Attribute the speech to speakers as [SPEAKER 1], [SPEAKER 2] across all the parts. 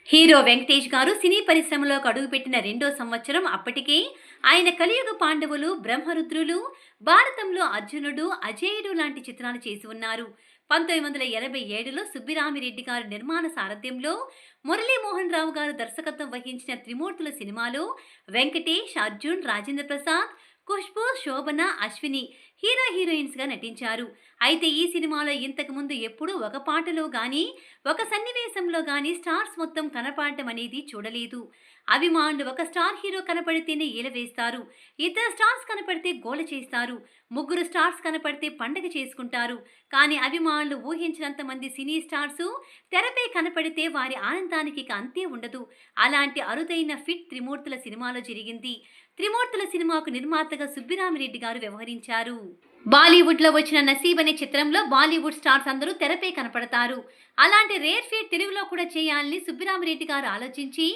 [SPEAKER 1] Hero Venkatesh గారు సినీ పరిశ్రమలోకి అడుగుపెట్టిన రెండో సంవత్సరం అప్పటికే ఆయన కలియుగ పాండవులు, బ్రహ్మరుద్రులు, భారతంలో అర్జునుడు, అజేయుడు లాంటి చిత్రాలు చేసి ఉన్నారు. 1987లో సుబ్బిరామిరెడ్డి గారు నిర్మాణ సారథ్యంలో మురళీమోహన్ రావు గారు దర్శకత్వం వహించిన త్రిమూర్తుల సినిమాలో వెంకటేష్, అర్జున్, రాజేంద్ర ప్రసాద్, ఖుష్బూ, శోభన, అశ్విని హీరోయిన్స్ గా నటించారు. అయితే ఈ సినిమాలో ఇంతకు ముందు ఎప్పుడూ ఒక పాటలో గానీ, ఒక సన్నివేశంలో గానీ స్టార్స్ మొత్తం కనపడటం అనేది చూడలేదు. అభిమానులు ఒక స్టార్ హీరో కనపడితేనే ఈలవేస్తారు. ఇద్దరు స్టార్స్ కనపడితే గోల చేస్తారు. ముగ్గురు స్టార్స్ కనపడితే పండగ చేసుకుంటారు. కానీ అభిమానులు ఊహించినంత మంది సినీ స్టార్స్ తెరపై కనపడితే వారి ఆనందానికి ఇక అంతే ఉండదు. అలాంటి అరుదైన ఫిట్ త్రిమూర్తుల సినిమాలో జరిగింది. త్రిమూర్తుల సినిమాకు నిర్మాతగా సుబ్బిరామిరెడ్డి గారు వ్యవహరించారు. బాలీవుడ్లో వచ్చిన నసీబ్ అనే చిత్రంలో బాలీవుడ్ స్టార్స్ అందరూ తెరపై కనపడతారు. అలాంటి రేర్ ఫీట్ తెలుగులో కూడా చేయాలని సుబ్బిరామిరెడ్డి గారు ఆలోచించి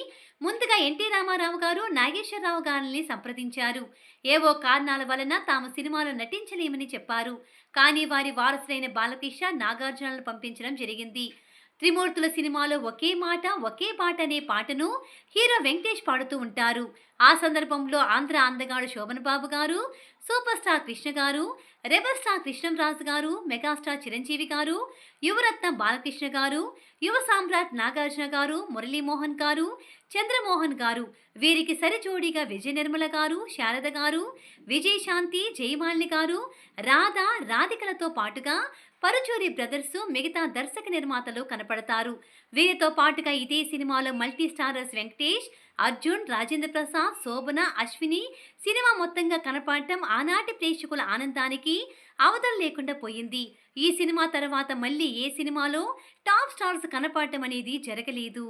[SPEAKER 1] ముందుగా ఎన్టీ రామారావు గారు, నాగేశ్వరరావు గారిని సంప్రదించారు. ఏవో కారణాల వలన తాము సినిమాలో నటించలేమని చెప్పారు. కానీ వారి వారసులైన బాలకృష్ణ, నాగార్జునలను పంపించడం జరిగింది. త్రిమూర్తుల సినిమాలో ఒకే మాట ఒకే పాట అనే పాటను హీరో వెంకటేష్ పాడుతూ ఉంటారు. ఆ సందర్భంలో ఆంధ్ర అందగాడు శోభన్ బాబు గారు, సూపర్ స్టార్ కృష్ణ గారు, రెబల్ స్టార్ కృష్ణంరాజు గారు, మెగాస్టార్ చిరంజీవి గారు, యువరత్న బాలకృష్ణ గారు, యువ సామ్రాట్ నాగార్జున గారు, మురళీమోహన్ గారు, చంద్రమోహన్ గారు, వీరికి సరిజోడిగా విజయ నిర్మల గారు, శారద గారు, విజయశాంతి, జయమాలిని గారు, రాధ, రాధికలతో పాటుగా పరుచూరి బ్రదర్స్ మిగతా దర్శక నిర్మాతలు కనపడతారు. వీరితో పాటుగా ఇదే సినిమాలో మల్టీ స్టారర్స్ వెంకటేష్, అర్జున్, రాజేంద్ర ప్రసాద్, శోభన, అశ్విని సినిమా మొత్తంగా కనపడటం ఆనాటి ప్రేక్షకుల ఆనందానికి అవధులు లేకుండా పోయింది. ఈ సినిమా తర్వాత మళ్ళీ ఏ సినిమాలో టాప్ స్టార్స్ కనపడటం అనేది జరగలేదు.